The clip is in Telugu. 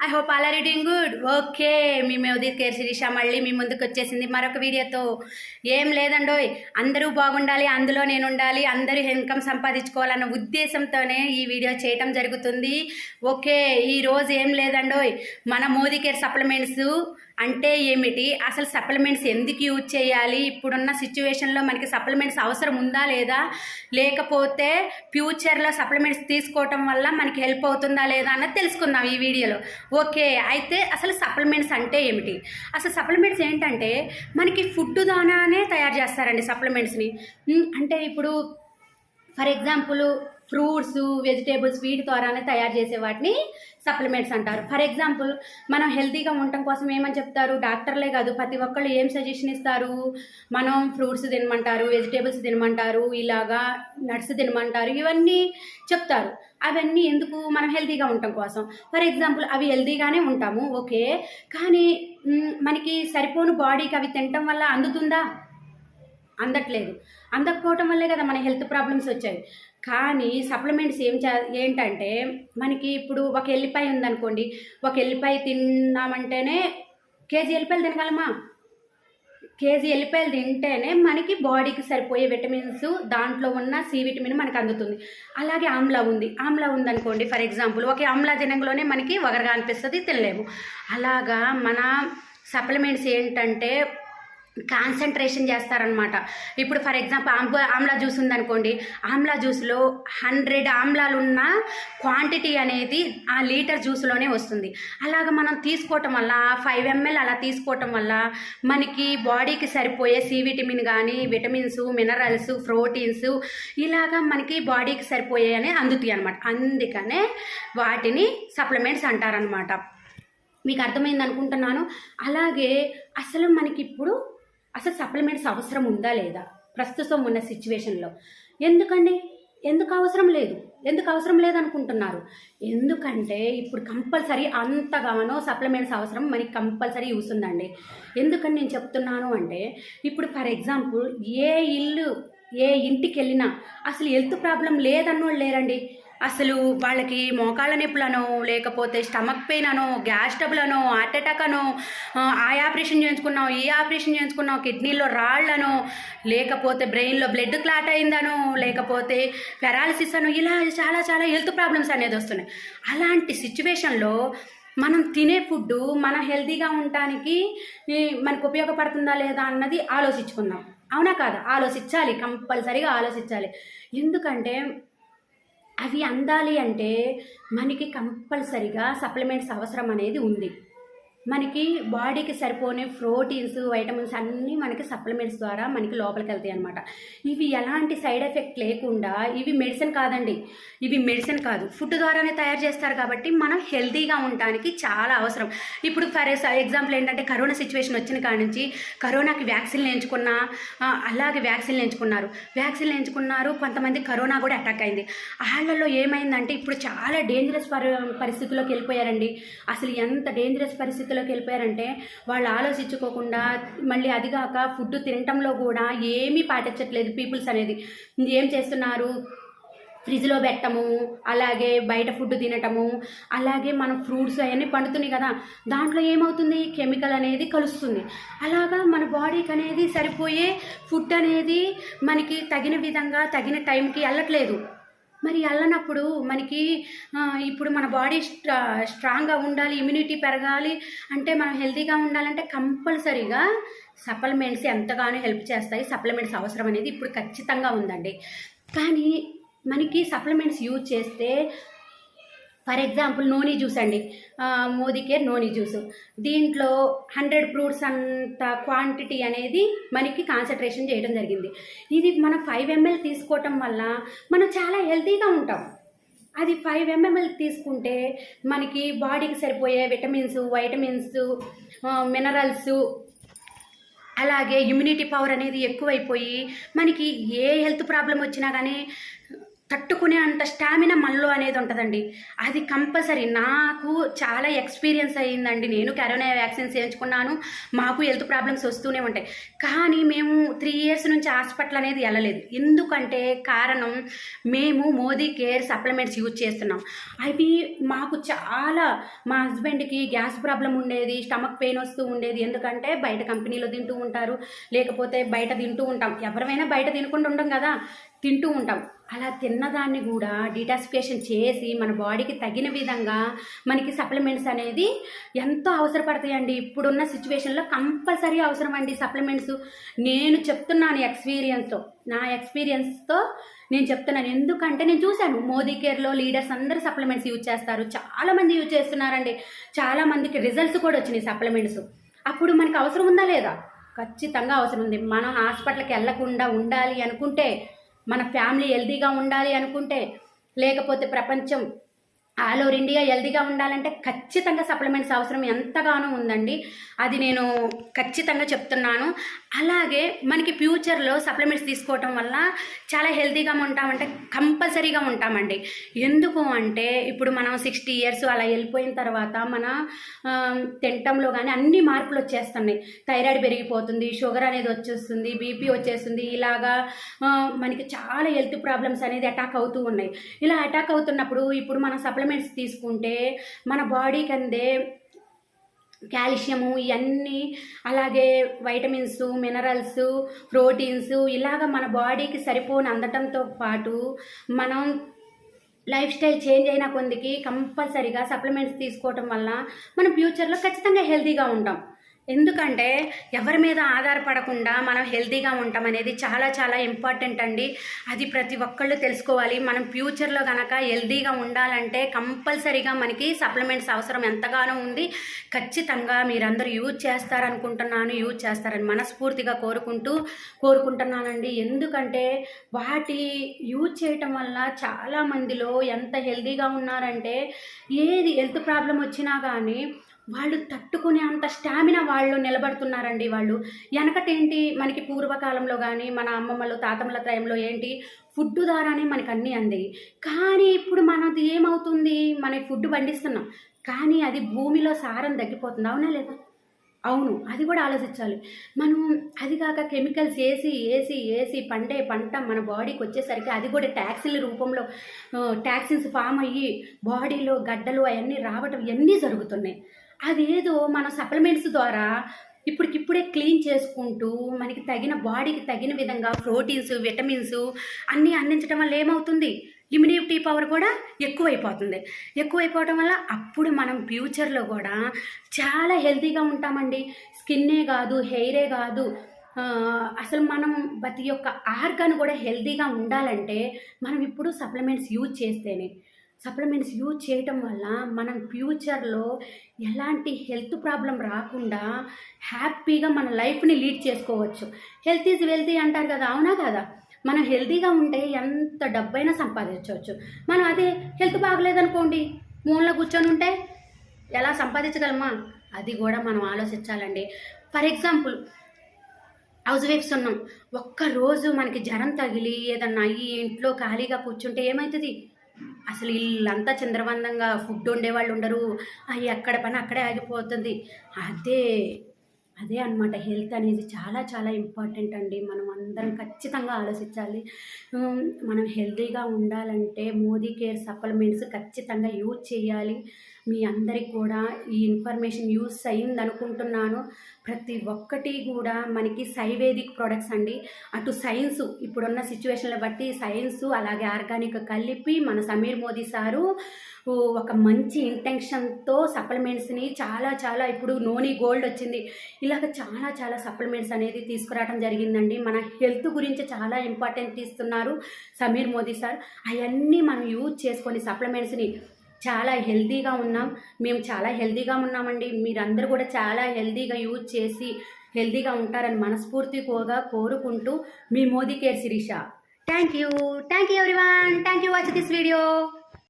I hope all are doing good. Okay, మీ మోదీ కేర్ శిరీష మళ్ళీ మీ ముందుకు వచ్చేసింది మరొక వీడియోతో. ఏం లేదండోయ్, అందరూ బాగుండాలి, అందులో నేను ఉండాలి, అందరూ ఇన్కమ్ సంపాదించుకోవాలన్న ఉద్దేశంతోనే ఈ వీడియో చేయటం జరుగుతుంది. ఓకే, ఈరోజు ఏం లేదండోయ్, మన మోదీ కేర్ సప్లిమెంట్స్ అంటే ఏమిటి, అసలు సప్లిమెంట్స్ ఎందుకు యూజ్ చేయాలి, ఇప్పుడున్న సిచ్యువేషన్లో మనకి సప్లిమెంట్స్ అవసరం ఉందా లేదా, లేకపోతే ఫ్యూచర్లో సప్లిమెంట్స్ తీసుకోవటం వల్ల మనకి హెల్ప్ అవుతుందా లేదా అన్నది తెలుసుకుందాం ఈ వీడియోలో. ఓకే, అయితే అసలు సప్లిమెంట్స్ అంటే ఏమిటి? అసలు సప్లిమెంట్స్ ఏంటంటే మనకి ఫుడ్ ద్వారానే తయారు చేస్తారండి సప్లిమెంట్స్ని. అంటే ఇప్పుడు ఫర్ ఎగ్జాంపుల్ ఫ్రూట్స్, వెజిటేబుల్స్ వీటి ద్వారానే తయారు చేసే వాటిని సప్లిమెంట్స్ అంటారు. ఫర్ ఎగ్జాంపుల్ మనం హెల్తీగా ఉండటం కోసం ఏమని చెప్తారు, డాక్టర్లే కాదు ప్రతి ఒక్కళ్ళు ఏం సజెషన్ ఇస్తారు, మనం ఫ్రూట్స్ తినమంటారు, వెజిటేబుల్స్ తినమంటారు, ఇలాగా నట్స్ తినమంటారు, ఇవన్నీ చెప్తారు. అవన్నీ ఎందుకు, మనం హెల్తీగా ఉండటం కోసం. ఫర్ ఎగ్జాంపుల్ అవి హెల్తీగానే ఉంటాము, ఓకే, కానీ మనకి సరిపోను బాడీకి అవి తినటం వల్ల అందుతుందా? అందట్లేదు. అందకపోవటం వల్లే కదా మన హెల్త్ ప్రాబ్లమ్స్ వచ్చాయి. కానీ సప్లిమెంట్స్ ఏంటంటే మనకి ఇప్పుడు ఒక ఎల్లిపాయ ఉందనుకోండి, ఒక ఎల్లిపాయ తిన్నామంటేనే కేజీ ఎల్లిపాయలు తినగలమా? కేజీ ఎల్లిపాయలు తింటేనే మనకి బాడీకి సరిపోయే విటమిన్స్, దాంట్లో ఉన్న సి విటమిన్ మనకు అందుతుంది. అలాగే ఆమ్లా ఉందనుకోండి, ఫర్ ఎగ్జాంపుల్ ఒక ఆమ్లా తినగలోనే మనకి వగరగా అనిపిస్తుంది, తినలేము. అలాగా మన సప్లిమెంట్స్ ఏంటంటే కాన్సన్ట్రేషన్ చేస్తారనమాట. ఇప్పుడు ఫర్ ఎగ్జాంపుల్ ఆమ్లా జ్యూస్ ఉందనుకోండి, ఆమ్లా జ్యూస్లో 100 ఆమ్లాలు ఉన్న క్వాంటిటీ అనేది ఆ లీటర్ జ్యూస్లోనే వస్తుంది. అలాగ మనం తీసుకోవటం వల్ల 5 ml అలా తీసుకోవటం వల్ల మనకి బాడీకి సరిపోయే సి విటమిన్ కానీ, విటమిన్స్, మినరల్స్, ప్రోటీన్స్ ఇలాగా మనకి బాడీకి సరిపోయే అని అందుతాయి అనమాట. అందుకనే వాటిని సప్లిమెంట్స్ అంటారనమాట. మీకు అర్థమైంది అనుకుంటున్నాను. అలాగే అసలు మనకి ఇప్పుడు అసలు సప్లిమెంట్స్ అవసరం ఉందా లేదా ప్రస్తుతం ఉన్న సిచ్యువేషన్లో? ఎందుకు అవసరం లేదు అనుకుంటున్నారు? ఎందుకంటే ఇప్పుడు కంపల్సరీ అంతగానో సప్లిమెంట్స్ అవసరం మనకి కంపల్సరీ యూస్ ఉందండి. ఎందుకని నేను చెప్తున్నాను అంటే, ఇప్పుడు ఫర్ ఎగ్జాంపుల్ ఏ ఇంటికి వెళ్ళినా అసలు హెల్త్ ప్రాబ్లం లేదన్నోళ్ళు లేరండి. అసలు వాళ్ళకి మోకాళ్ళ నొప్పులనో, లేకపోతే స్టమక్ పెయిన్ అనో, గ్యాస్ ట్రబుల్ అనో, హార్ట్ అటాక్ అనో, ఆ ఆపరేషన్ చేయించుకున్నావు, ఈ ఆపరేషన్ చేయించుకున్నావు, కిడ్నీలో రాళ్ళనో, లేకపోతే బ్రెయిన్లో బ్లడ్ క్లాట్ అయిందనో, లేకపోతే పెరాలసిస్ అనో, ఇలా చాలా చాలా హెల్త్ ప్రాబ్లమ్స్ అనేది వస్తున్నాయి. అలాంటి సిచ్యువేషన్లో మనం తినే ఫుడ్ మన హెల్తీగా ఉండటానికి మనకు ఉపయోగపడుతుందా లేదా అన్నది ఆలోచించుకుందాం. అవునా కాదా? ఆలోచించాలి, కంపల్సరీగా ఆలోచించాలి. ఎందుకంటే అవి అందాలి అంటే మనకి కంపల్సరిగా సప్లిమెంట్స్ అవసరం అనేది ఉంది. మనకి బాడీకి సరిపోనే ప్రోటీన్స్, వైటమిన్స్ అన్నీ మనకి సప్లిమెంట్స్ ద్వారా మనకి లోపలికి వెళ్తాయి అనమాట. ఇవి ఎలాంటి సైడ్ ఎఫెక్ట్ లేకుండా, ఇవి మెడిసిన్ కాదు, ఫుడ్ ద్వారానే తయారు చేస్తారు. కాబట్టి మనం హెల్తీగా ఉండటానికి చాలా అవసరం. ఇప్పుడు ఫర్ ఎగ్జాంపుల్ ఏంటంటే, కరోనా సిచ్యువేషన్ వచ్చిన కాడి నుంచి కరోనాకి వ్యాక్సిన్లు ఎంచుకున్నారు. కొంతమంది కరోనా కూడా అటాక్ అయింది. వాళ్ళలో ఏమైందంటే ఇప్పుడు చాలా డేంజరస్ పరిస్థితుల్లోకి వెళ్ళిపోయారండి. అసలు ఎంత డేంజరస్ పరిస్థితుల్లోకి వెళ్ళిపోయారంటే వాళ్ళు ఆలోచించుకోకుండా, మళ్ళీ అదిగాక ఫుడ్ తినటంలో కూడా ఏమీ పాటించట్లేదు పీపుల్స్ అనేది. ఏం చేస్తున్నారు, ఫ్రిడ్జ్లో పెట్టము, అలాగే బయట ఫుడ్ తినటము, అలాగే మనం ఫ్రూట్స్ అవన్నీ పండుతున్నాయి కదా, దాంట్లో ఏమవుతుంది, కెమికల్ అనేది కలుస్తుంది. అలాగా మన బాడీకి అనేది సరిపోయే ఫుడ్ అనేది మనకి తగిన విధంగా తగిన టైంకి వెళ్ళట్లేదు. మరి వెళ్ళనప్పుడు మనకి ఇప్పుడు మన బాడీ స్ట్రాంగ్గా ఉండాలి, ఇమ్యూనిటీ పెరగాలి అంటే, మనం హెల్తీగా ఉండాలంటే కంపల్సరీగా సప్లిమెంట్స్ ఎంతగానో హెల్ప్ చేస్తాయి. సప్లిమెంట్స్ అవసరం అనేది ఇప్పుడు ఖచ్చితంగా ఉందండి. కానీ మనకి సప్లిమెంట్స్ యూజ్ చేస్తే, ఫర్ ఎగ్జాంపుల్ నోని జ్యూస్ అండి, మోదీ కేర్ నోని జ్యూస్, దీంట్లో 100 ఫ్రూట్స్ అంత క్వాంటిటీ అనేది మనకి కాన్సన్ట్రేషన్ చేయడం జరిగింది. ఇది మనం 5 ml తీసుకోవటం వల్ల మనం చాలా హెల్తీగా ఉంటాం. అది 5 ml తీసుకుంటే మనకి బాడీకి సరిపోయే విటమిన్స్, వైటమిన్స్, మినరల్స్, అలాగే ఇమ్యూనిటీ పవర్ అనేది ఎక్కువైపోయి మనకి ఏ హెల్త్ ప్రాబ్లం వచ్చినా కానీ తట్టుకునే అంత స్టామినా మనలో అనేది ఉంటుందండి. అది కంపల్సరీ. నాకు చాలా ఎక్స్పీరియన్స్ అయ్యిందండి. నేను కరోనా వ్యాక్సిన్స్ వేయించుకున్నాను. మాకు హెల్త్ ప్రాబ్లమ్స్ వస్తూనే ఉంటాయి. కానీ మేము 3 ఇయర్స్ నుంచి హాస్పిటల్ అనేది వెళ్ళలేదు. ఎందుకంటే కారణం, మేము మోదీ కేర్ సప్లిమెంట్స్ యూజ్ చేస్తున్నాం. అవి మాకు చాలా, మా హస్బెండ్కి గ్యాస్ ప్రాబ్లం ఉండేది, స్టమక్ పెయిన్ వస్తూ ఉండేది. ఎందుకంటే బయట కంపెనీలో తింటూ ఉంటారు, లేకపోతే బయట తింటూ ఉంటాం. ఎవరైనా బయట తినకుండా ఉంటాం కదా, తింటూ ఉంటాం. అలా తిన్నదాన్ని కూడా డీటాక్సిఫికేషన్ చేసి మన బాడీకి తగిన విధంగా మనకి సప్లిమెంట్స్ అనేది ఎంతో అవసరపడతాయండి. ఇప్పుడున్న సిచ్యువేషన్లో కంపల్సరీ అవసరం అండి సప్లిమెంట్స్. నేను చెప్తున్నాను ఎక్స్పీరియన్స్తో, నా ఎక్స్పీరియన్స్తో నేను చెప్తున్నాను. ఎందుకంటే నేను చూశాను మోదీ కేర్లో లీడర్స్ అందరూ సప్లిమెంట్స్ యూజ్ చేస్తారు, చాలామంది యూజ్ చేస్తున్నారండి. చాలామందికి రిజల్ట్స్ కూడా వచ్చినాయి సప్లిమెంట్స్. అప్పుడు మనకి అవసరం ఉందా లేదా? ఖచ్చితంగా అవసరం ఉంది. మనం హాస్పిటల్కి వెళ్ళకుండా ఉండాలి అనుకుంటే, మన ఫ్యామిలీ హెల్తీగా ఉండాలి అనుకుంటే, లేకపోతే ప్రపంచం ఆల్ ఓవర్ ఇండియా హెల్తీగా ఉండాలంటే ఖచ్చితంగా సప్లిమెంట్స్ అవసరం ఎంతగానో ఉందండి. అది నేను ఖచ్చితంగా చెప్తున్నాను. అలాగే మనకి ఫ్యూచర్లో సప్లిమెంట్స్ తీసుకోవటం వల్ల చాలా హెల్తీగా ఉంటామంటే కంపల్సరీగా ఉంటామండి. ఎందుకు అంటే ఇప్పుడు మనం 60 ఇయర్స్ అలా వెళ్ళిపోయిన తర్వాత మన తినటంలో కానీ అన్ని మార్పులు వచ్చేస్తున్నాయి. థైరాయిడ్ పెరిగిపోతుంది, షుగర్ అనేది వచ్చేస్తుంది, బీపీ వచ్చేస్తుంది. ఇలాగా మనకి చాలా హెల్త్ ప్రాబ్లమ్స్ అనేది అటాక్ అవుతూ ఉన్నాయి. ఇలా అటాక్ అవుతున్నప్పుడు ఇప్పుడు మనం సప్లిమెంట్స్ తీసుకుంటే మన బాడీకి అందే కాల్షియము ఇవన్నీ, అలాగే వైటమిన్స్, మినరల్స్, ప్రోటీన్స్ ఇలాగ మన బాడీకి సరిపోని అందటంతో పాటు మనం లైఫ్ స్టైల్ చేంజ్ అయిన కొందికి కంపల్సరీగా సప్లిమెంట్స్ తీసుకోవటం వల్ల మనం ఫ్యూచర్లో ఖచ్చితంగా హెల్తీగా ఉంటాం. ఎందుకంటే ఎవరి మీద ఆధారపడకుండా మనం హెల్తీగా ఉంటాం అనేది చాలా చాలా ఇంపార్టెంట్ అండి. అది ప్రతి ఒక్కళ్ళు తెలుసుకోవాలి. మనం ఫ్యూచర్లో కనుక హెల్తీగా ఉండాలంటే కంపల్సరీగా మనకి సప్లిమెంట్స్ అవసరం ఎంతగానో ఉంది. ఖచ్చితంగా మీరందరూ యూజ్ చేస్తారనుకుంటున్నాను, యూజ్ చేస్తారని మనస్ఫూర్తిగా కోరుకుంటున్నానండి. ఎందుకంటే వాటి యూజ్ చేయటం వల్ల చాలామందిలో ఎంత హెల్తీగా ఉన్నారంటే, ఏది హెల్త్ ప్రాబ్లం వచ్చినా కానీ వాళ్ళు తట్టుకునే అంత స్టామినా వాళ్ళు నిలబడుతున్నారండి. వాళ్ళు వెనకటేంటి, మనకి పూర్వకాలంలో కానీ మన అమ్మమ్మలు తాతమ్మల టైంలో ఏంటి, ఫుడ్ ద్వారానే మనకు అన్నీ అందేవి. కానీ ఇప్పుడు మనది ఏమవుతుంది, మన ఫుడ్ పండిస్తున్నాం కానీ అది భూమిలో సారం తగ్గిపోతుంది. అవునా లేదా? అవును, అది కూడా ఆలోచించాలి మనం. అది కాక కెమికల్స్ వేసి పండే పంట మన బాడీకి వచ్చేసరికి అది కూడా టాక్సిన్ల రూపంలో టాక్సిన్స్ ఫామ్ అయ్యి బాడీలో గడ్డలు అవన్నీ రావటం ఇవన్నీ జరుగుతున్నాయి. అదేదో మన సప్లిమెంట్స్ ద్వారా ఇప్పటికిప్పుడే క్లీన్ చేసుకుంటూ మనకి తగిన బాడీకి తగిన విధంగా ప్రోటీన్స్, విటమిన్స్ అన్నీ అందించడం వల్ల ఏమవుతుంది, ఇమ్యూనిటీ పవర్ కూడా ఎక్కువైపోవటం వల్ల అప్పుడు మనం ఫ్యూచర్లో కూడా చాలా హెల్తీగా ఉంటామండి. స్కిన్నే కాదు, హెయిరే కాదు, అసలు మనం ప్రతి ఒక్క ఆర్గాన్ కూడా హెల్తీగా ఉండాలంటే మనం ఇప్పుడు సప్లిమెంట్స్ యూజ్ చేస్తేనే. సప్లిమెంట్స్ యూజ్ చేయటం వల్ల మనం ఫ్యూచర్లో ఎలాంటి హెల్త్ ప్రాబ్లం రాకుండా హ్యాపీగా మన లైఫ్ని లీడ్ చేసుకోవచ్చు. హెల్త్ ఈజ్ వెల్తీ అంటారు కదా, అవునా కదా? మనం హెల్తీగా ఉంటే ఎంత డబ్బైనా సంపాదించవచ్చు. మనం అదే హెల్త్ బాగలేదనుకోండి, మూలలో కూర్చొని ఉంటే ఎలా సంపాదించగలమా? అది కూడా మనం ఆలోచించాలండి. ఫర్ ఎగ్జాంపుల్, హౌస్ వైఫ్స్ ఉన్నాం, ఒక్కరోజు మనకి జ్వరం తగిలి ఏదన్నా అయ్యి ఇంట్లో ఖాళీగా కూర్చుంటే ఏమవుతుంది? అసలు ఇల్లంతా చిందరవందంగా, ఫుడ్ వండేవాళ్ళు ఉండరు, ఎక్కడ పని అక్కడే ఆగిపోతుంది. అదే అన్నమాట. హెల్త్ అనేది చాలా చాలా ఇంపార్టెంట్ అండి. మనం అందరం ఖచ్చితంగా ఆలోచించాలి. మనం హెల్తీగా ఉండాలంటే మోదీ కేర్ సప్లిమెంట్స్ ఖచ్చితంగా యూజ్ చేయాలి. మీ అందరికి కూడా ఈ ఇన్ఫర్మేషన్ యూజ్ అయింది అనుకుంటున్నాను. ప్రతి ఒక్కటి కూడా మనకి సైవేదిక్ ప్రొడక్ట్స్ అండి. అటు సైన్స్, ఇప్పుడున్న సిచ్యువేషన్ల బట్టి సైన్స్ అలాగే ఆర్గానిక్ కలిపి మన సమీర్ మోదీ సారు ఒక మంచి ఇంటెన్షన్తో సప్లిమెంట్స్ని చాలా చాలా, ఇప్పుడు నోని గోల్డ్ వచ్చింది, ఇలాగ చాలా చాలా సప్లిమెంట్స్ అనేది తీసుకురావడం జరిగిందండి. మన హెల్త్ గురించి చాలా ఇంపార్టెంట్ ఇస్తున్నారు సమీర్ మోదీ సార్. అవన్నీ మనం యూజ్ చేసుకొని సప్లిమెంట్స్ని చాలా హెల్తీగా ఉన్నాం. మేము చాలా హెల్తీగా ఉన్నామండి. మీరందరూ కూడా చాలా హెల్తీగా యూజ్ చేసి హెల్తీగా ఉంటారని మనస్ఫూర్తిగా కోరుకుంటూ మీ Modi care Sirisha. Thank you everyone. Thank you watch this video.